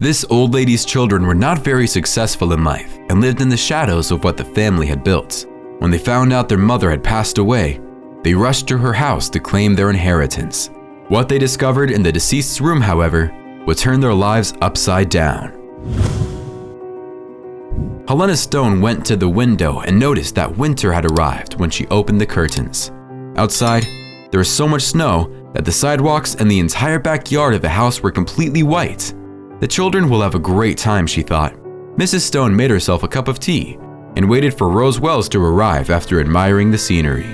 This old lady's children were not very successful in life and lived in the shadows of what the family had built. When they found out their mother had passed away, they rushed to her house to claim their inheritance. What they discovered in the deceased's room, however, would turn their lives upside down. Helena Stone went to the window and noticed that winter had arrived when she opened the curtains. Outside, there was so much snow that the sidewalks and the entire backyard of the house were completely white. The children will have a great time, she thought. Mrs. Stone made herself a cup of tea and waited for Rose Wells to arrive after admiring the scenery.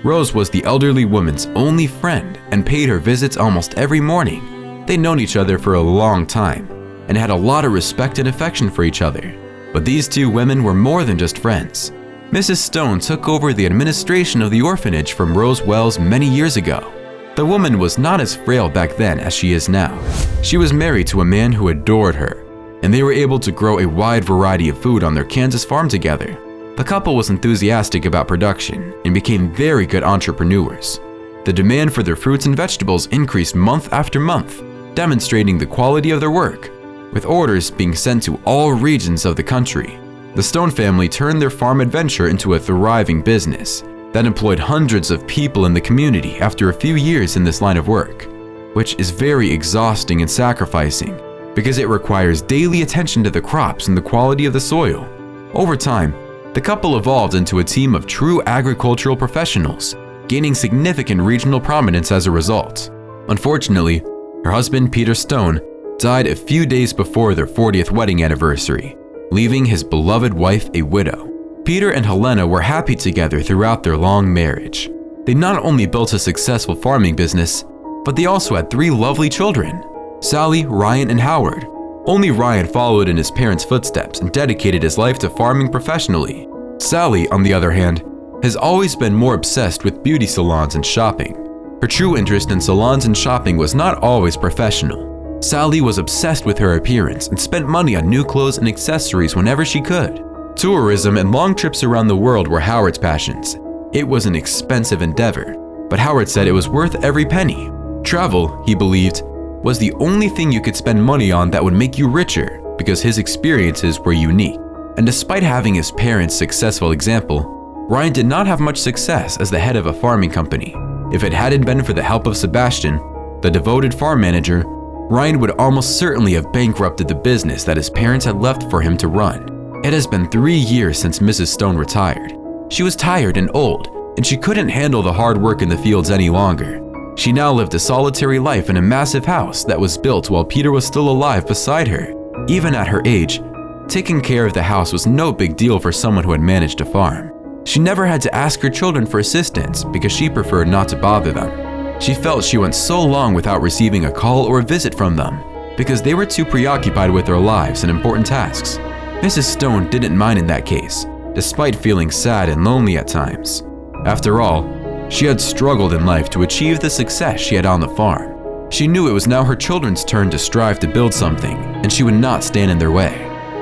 Rose was the elderly woman's only friend and paid her visits almost every morning. They'd known each other for a long time and had a lot of respect and affection for each other. But these two women were more than just friends. Mrs. Stone took over the administration of the orphanage from Rose Wells many years ago. The woman was not as frail back then as she is now. She was married to a man who adored her, and they were able to grow a wide variety of food on their Kansas farm together. The couple was enthusiastic about production and became very good entrepreneurs. The demand for their fruits and vegetables increased month after month, demonstrating the quality of their work, with orders being sent to all regions of the country. The Stone family turned their farm adventure into a thriving business that employed hundreds of people in the community after a few years in this line of work, which is very exhausting and sacrificing because it requires daily attention to the crops and the quality of the soil. Over time, the couple evolved into a team of true agricultural professionals, gaining significant regional prominence as a result. Unfortunately, her husband, Peter Stone, died a few days before their 40th wedding anniversary, leaving his beloved wife a widow. Peter and Helena were happy together throughout their long marriage. They not only built a successful farming business, but they also had 3 lovely children, Sally, Ryan, and Howard. Only Ryan followed in his parents' footsteps and dedicated his life to farming professionally. Sally, on the other hand, has always been more obsessed with beauty salons and shopping. Her true interest in salons and shopping was not always professional. Sally was obsessed with her appearance and spent money on new clothes and accessories whenever she could. Tourism and long trips around the world were Howard's passions. It was an expensive endeavor, but Howard said it was worth every penny. Travel, he believed, was the only thing you could spend money on that would make you richer because his experiences were unique. And despite having his parents' successful example, Ryan did not have much success as the head of a farming company. If it hadn't been for the help of Sebastian, the devoted farm manager, Ryan would almost certainly have bankrupted the business that his parents had left for him to run. It has been 3 years since Mrs. Stone retired. She was tired and old, and she couldn't handle the hard work in the fields any longer. She now lived a solitary life in a massive house that was built while Peter was still alive beside her. Even at her age, taking care of the house was no big deal for someone who had managed a farm. She never had to ask her children for assistance because she preferred not to bother them. She felt she went so long without receiving a call or a visit from them because they were too preoccupied with their lives and important tasks. Mrs. Stone didn't mind in that case, despite feeling sad and lonely at times. After all, she had struggled in life to achieve the success she had on the farm. She knew it was now her children's turn to strive to build something, and she would not stand in their way.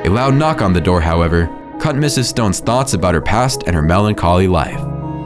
A loud knock on the door, however, cut Mrs. Stone's thoughts about her past and her melancholy life.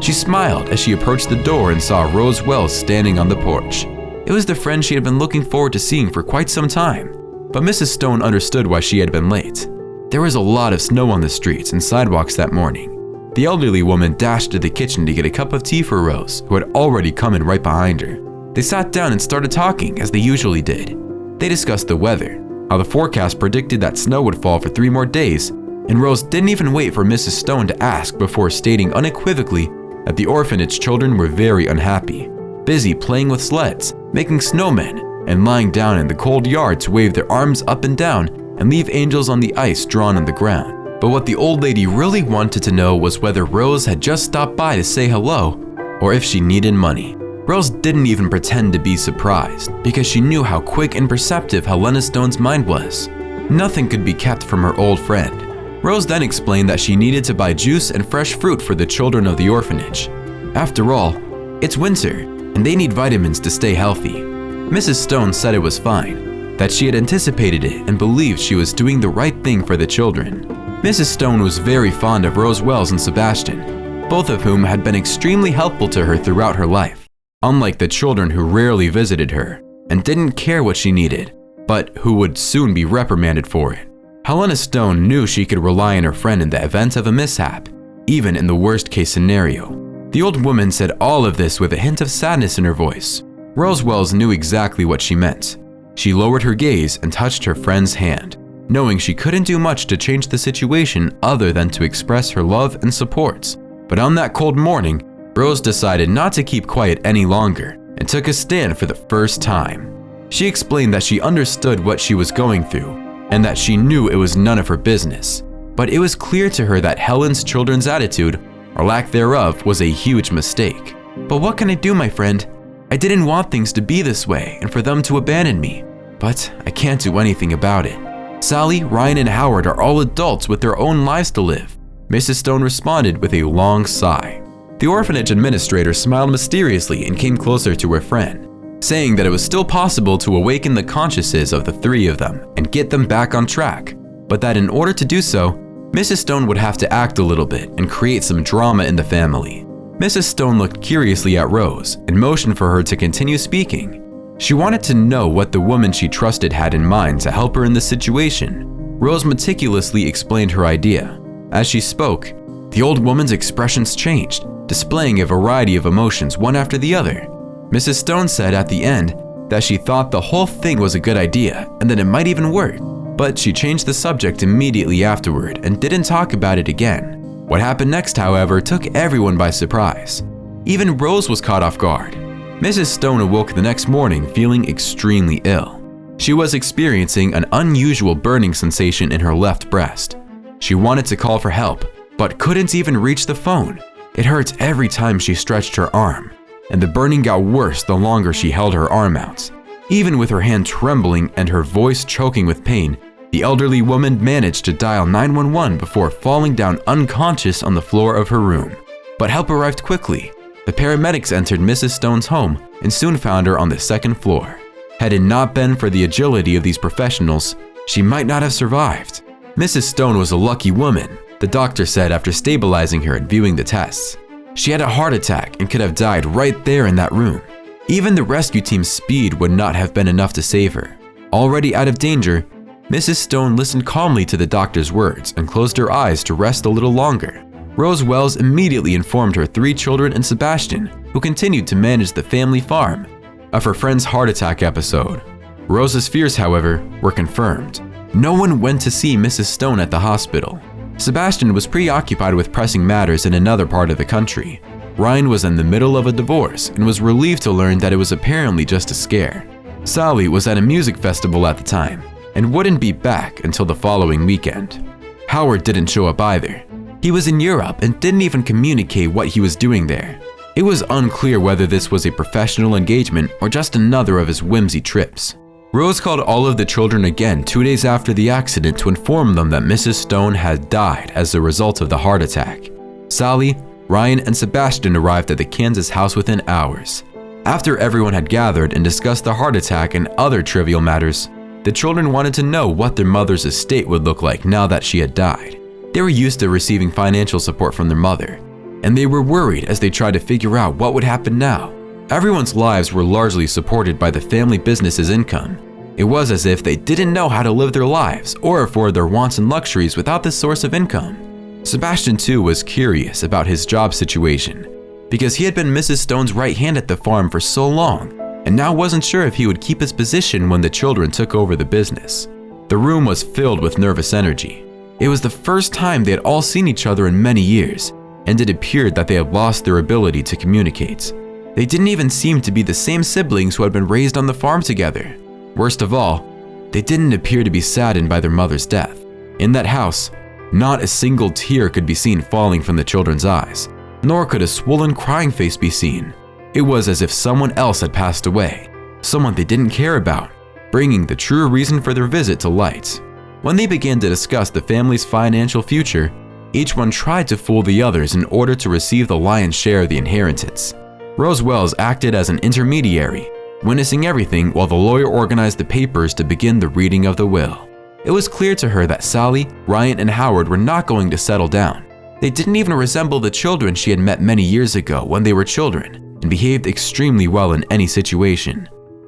She smiled as she approached the door and saw Rose Wells standing on the porch. It was the friend she had been looking forward to seeing for quite some time, but Mrs. Stone understood why she had been late. There was a lot of snow on the streets and sidewalks that morning. The elderly woman dashed to the kitchen to get a cup of tea for Rose, who had already come in right behind her. They sat down and started talking as they usually did. They discussed the weather, how the forecast predicted that snow would fall for 3 more days, and Rose didn't even wait for Mrs. Stone to ask before stating unequivocally that the orphanage children were very unhappy, busy playing with sleds, making snowmen, and lying down in the cold yard to wave their arms up and down and leave angels on the ice drawn on the ground. But what the old lady really wanted to know was whether Rose had just stopped by to say hello or if she needed money. Rose didn't even pretend to be surprised because she knew how quick and perceptive Helena Stone's mind was. Nothing could be kept from her old friend. Rose then explained that she needed to buy juice and fresh fruit for the children of the orphanage. After all, it's winter and they need vitamins to stay healthy. Mrs. Stone said it was fine, that she had anticipated it and believed she was doing the right thing for the children. Mrs. Stone was very fond of Rose Wells and Sebastian, both of whom had been extremely helpful to her throughout her life. Unlike the children who rarely visited her and didn't care what she needed, but who would soon be reprimanded for it. Helena Stone knew she could rely on her friend in the event of a mishap, even in the worst-case scenario. The old woman said all of this with a hint of sadness in her voice. Rose Wells knew exactly what she meant. She lowered her gaze and touched her friend's hand, knowing she couldn't do much to change the situation other than to express her love and support. But on that cold morning, Rose decided not to keep quiet any longer and took a stand for the first time. She explained that she understood what she was going through and that she knew it was none of her business. But it was clear to her that Helen's children's attitude, or lack thereof, was a huge mistake. "But what can I do, my friend? I didn't want things to be this way and for them to abandon me, but I can't do anything about it. Sally, Ryan, and Howard are all adults with their own lives to live." Mrs. Stone responded with a long sigh. The orphanage administrator smiled mysteriously and came closer to her friend, saying that it was still possible to awaken the consciences of the three of them and get them back on track, but that in order to do so, Mrs. Stone would have to act a little bit and create some drama in the family. Mrs. Stone looked curiously at Rose and motioned for her to continue speaking. She wanted to know what the woman she trusted had in mind to help her in this situation. Rose meticulously explained her idea. As she spoke, the old woman's expressions changed, displaying a variety of emotions one after the other. Mrs. Stone said at the end that she thought the whole thing was a good idea and that it might even work, but she changed the subject immediately afterward and didn't talk about it again. What happened next, however, took everyone by surprise. Even Rose was caught off guard. Mrs. Stone awoke the next morning feeling extremely ill. She was experiencing an unusual burning sensation in her left breast. She wanted to call for help, but couldn't even reach the phone. It hurt every time she stretched her arm, and the burning got worse the longer she held her arm out. Even with her hand trembling and her voice choking with pain, the elderly woman managed to dial 911 before falling down unconscious on the floor of her room. But help arrived quickly. The paramedics entered Mrs. Stone's home and soon found her on the second floor. Had it not been for the agility of these professionals, she might not have survived. Mrs. Stone was a lucky woman, the doctor said after stabilizing her and viewing the tests. She had a heart attack and could have died right there in that room. Even the rescue team's speed would not have been enough to save her. Already out of danger, Mrs. Stone listened calmly to the doctor's words and closed her eyes to rest a little longer. Rose Wells immediately informed her 3 children and Sebastian, who continued to manage the family farm, of her friend's heart attack episode. Rose's fears, however, were confirmed. No one went to see Mrs. Stone at the hospital. Sebastian was preoccupied with pressing matters in another part of the country. Ryan was in the middle of a divorce and was relieved to learn that it was apparently just a scare. Sally was at a music festival at the time and wouldn't be back until the following weekend. Howard didn't show up either. He was in Europe and didn't even communicate what he was doing there. It was unclear whether this was a professional engagement or just another of his whimsy trips. Rose called all of the children again 2 days after the accident to inform them that Mrs. Stone had died as a result of the heart attack. Sally, Ryan, and Sebastian arrived at the Kansas house within hours. After everyone had gathered and discussed the heart attack and other trivial matters, the children wanted to know what their mother's estate would look like now that she had died. They were used to receiving financial support from their mother, and they were worried as they tried to figure out what would happen now. Everyone's lives were largely supported by the family business's income. It was as if they didn't know how to live their lives or afford their wants and luxuries without this source of income. Sebastian too was curious about his job situation because he had been Mrs. Stone's right hand at the farm for so long and now wasn't sure if he would keep his position when the children took over the business. The room was filled with nervous energy. It was the first time they had all seen each other in many years, and it appeared that they had lost their ability to communicate. They didn't even seem to be the same siblings who had been raised on the farm together. Worst of all, they didn't appear to be saddened by their mother's death. In that house, not a single tear could be seen falling from the children's eyes, nor could a swollen crying face be seen. It was as if someone else had passed away, someone they didn't care about, bringing the true reason for their visit to light. When they began to discuss the family's financial future, each one tried to fool the others in order to receive the lion's share of the inheritance. Rose Wells acted as an intermediary, witnessing everything while the lawyer organized the papers to begin the reading of the will. It was clear to her that Sally, Ryan, and Howard were not going to settle down. They didn't even resemble the children she had met many years ago when they were children and behaved extremely well in any situation.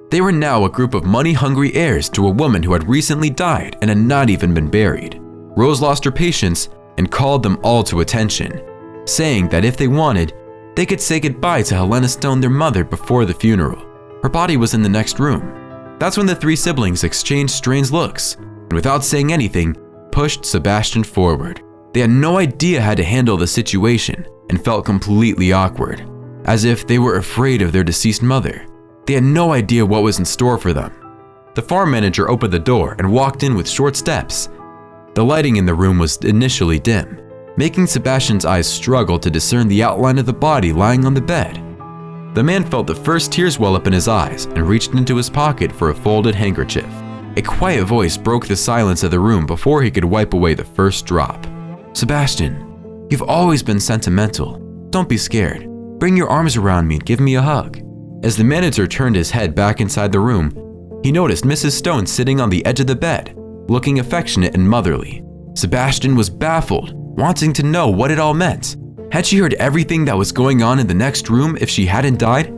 They were now a group of money-hungry heirs to a woman who had recently died and had not even been buried. Rose lost her patience and called them all to attention, saying that if they wanted, they could say goodbye to Helena Stone, their mother, before the funeral. Her body was in the next room. That's when the three siblings exchanged strange looks, and without saying anything, pushed Sebastian forward. They had no idea how to handle the situation and felt completely awkward, as if they were afraid of their deceased mother. They had no idea what was in store for them. The farm manager opened the door and walked in with short steps. The lighting in the room was initially dim, making Sebastian's eyes struggle to discern the outline of the body lying on the bed. The man felt the first tears well up in his eyes and reached into his pocket for a folded handkerchief. A quiet voice broke the silence of the room before he could wipe away the first drop. "Sebastian, you've always been sentimental. Don't be scared. Bring your arms around me and give me a hug." As the manager turned his head back inside the room, he noticed Mrs. Stone sitting on the edge of the bed, looking affectionate and motherly. Sebastian was baffled, wanting to know what it all meant. Had she heard everything that was going on in the next room if she hadn't died?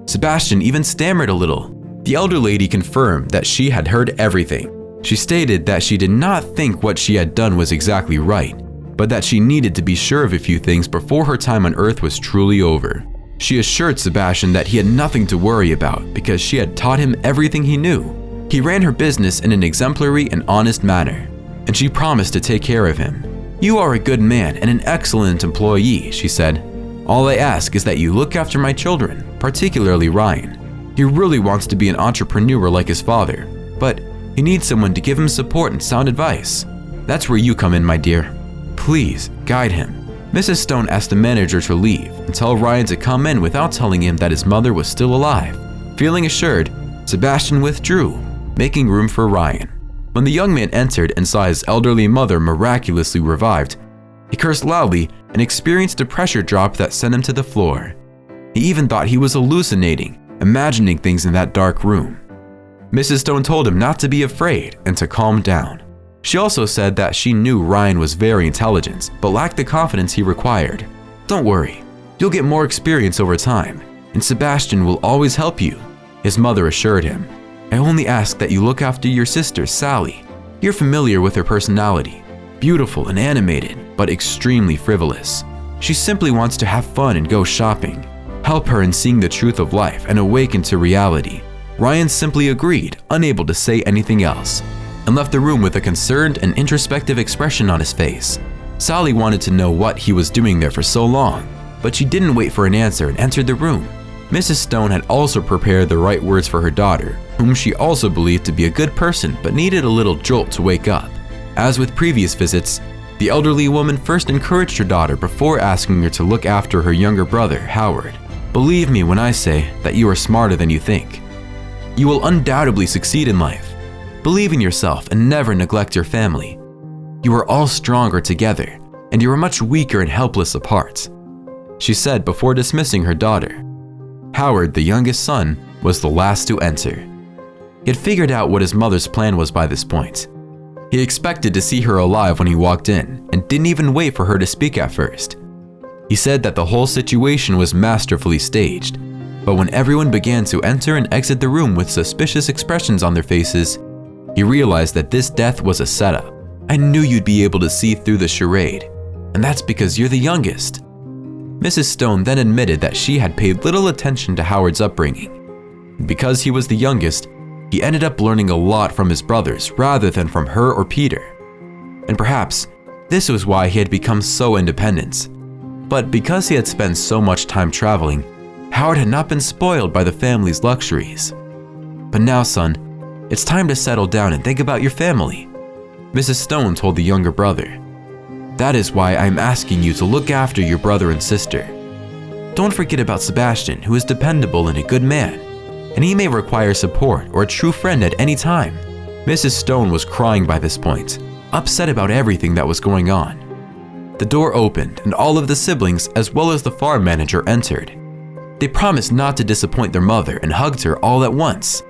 Sebastian even stammered a little. The elder lady confirmed that she had heard everything. She stated that she did not think what she had done was exactly right, but that she needed to be sure of a few things before her time on Earth was truly over. She assured Sebastian that he had nothing to worry about because she had taught him everything he knew. He ran her business in an exemplary and honest manner, and she promised to take care of him. "You are a good man and an excellent employee," she said. "All I ask is that you look after my children, particularly Ryan. He really wants to be an entrepreneur like his father, but he needs someone to give him support and sound advice. That's where you come in, my dear. Please guide him." Mrs. Stone asked the manager to leave and tell Ryan to come in without telling him that his mother was still alive. Feeling assured, Sebastian withdrew, making room for Ryan. When the young man entered and saw his elderly mother miraculously revived, he cursed loudly and experienced a pressure drop that sent him to the floor. He even thought he was hallucinating, imagining things in that dark room. Mrs. Stone told him not to be afraid and to calm down. She also said that she knew Ryan was very intelligent, but lacked the confidence he required. "Don't worry, you'll get more experience over time, and Sebastian will always help you," his mother assured him. "I only ask that you look after your sister, Sally. You're familiar with her personality, beautiful and animated, but extremely frivolous. She simply wants to have fun and go shopping. Help her in seeing the truth of life and awaken to reality." Ryan simply agreed, unable to say anything else, and left the room with a concerned and introspective expression on his face. Sally wanted to know what he was doing there for so long, but she didn't wait for an answer and entered the room. Mrs. Stone had also prepared the right words for her daughter, whom she also believed to be a good person but needed a little jolt to wake up. As with previous visits, the elderly woman first encouraged her daughter before asking her to look after her younger brother, Howard. "Believe me when I say that you are smarter than you think. You will undoubtedly succeed in life. Believe in yourself and never neglect your family. You are all stronger together, and you are much weaker and helpless apart," she said before dismissing her daughter. Howard, the youngest son, was the last to enter. He had figured out what his mother's plan was by this point. He expected to see her alive when he walked in and didn't even wait for her to speak at first. He said that the whole situation was masterfully staged, but when everyone began to enter and exit the room with suspicious expressions on their faces, he realized that this death was a setup. "I knew you'd be able to see through the charade, and that's because you're the youngest." Mrs. Stone then admitted that she had paid little attention to Howard's upbringing. Because he was the youngest, he ended up learning a lot from his brothers rather than from her or Peter. And perhaps this was why he had become so independent. But because he had spent so much time traveling, Howard had not been spoiled by the family's luxuries. "But now, son, it's time to settle down and think about your family," Mrs. Stone told the younger brother. "That is why I'm asking you to look after your brother and sister. Don't forget about Sebastian, who is dependable and a good man, and he may require support or a true friend at any time." Mrs. Stone was crying by this point, upset about everything that was going on. The door opened and all of the siblings as well as the farm manager entered. They promised not to disappoint their mother and hugged her all at once,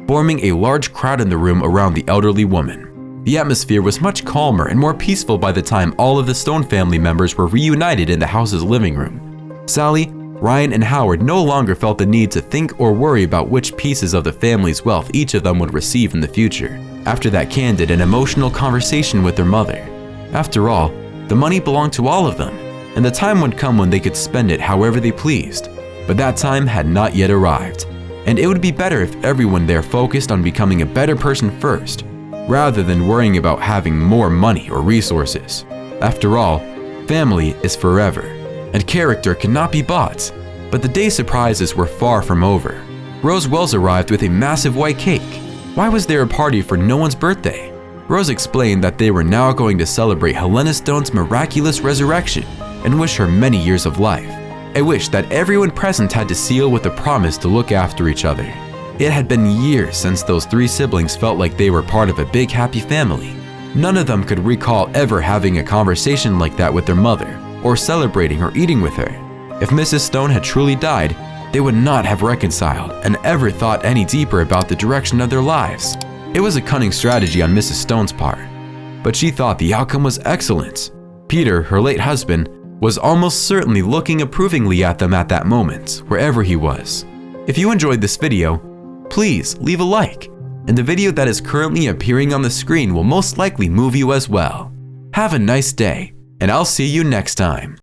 forming a large crowd in the room around the elderly woman. The atmosphere was much calmer and more peaceful by the time all of the Stone family members were reunited in the house's living room. Sally, Ryan and Howard no longer felt the need to think or worry about which pieces of the family's wealth each of them would receive in the future, after that candid and emotional conversation with their mother. After all, the money belonged to all of them, and the time would come when they could spend it however they pleased. But that time had not yet arrived, and it would be better if everyone there focused on becoming a better person first, rather than worrying about having more money or resources. After all, family is forever, and character cannot be bought. But the day's surprises were far from over. Rose Wells arrived with a massive white cake. Why was there a party for no one's birthday? Rose explained that they were now going to celebrate Helena Stone's miraculous resurrection and wish her many years of life. A wish that everyone present had to seal with a promise to look after each other. It had been years since those three siblings felt like they were part of a big happy family. None of them could recall ever having a conversation like that with their mother, or celebrating or eating with her. If Mrs. Stone had truly died, they would not have reconciled and ever thought any deeper about the direction of their lives. It was a cunning strategy on Mrs. Stone's part, but she thought the outcome was excellent. Peter, her late husband, was almost certainly looking approvingly at them at that moment, wherever he was. If you enjoyed this video, please leave a like, and the video that is currently appearing on the screen will most likely move you as well. Have a nice day, and I'll see you next time.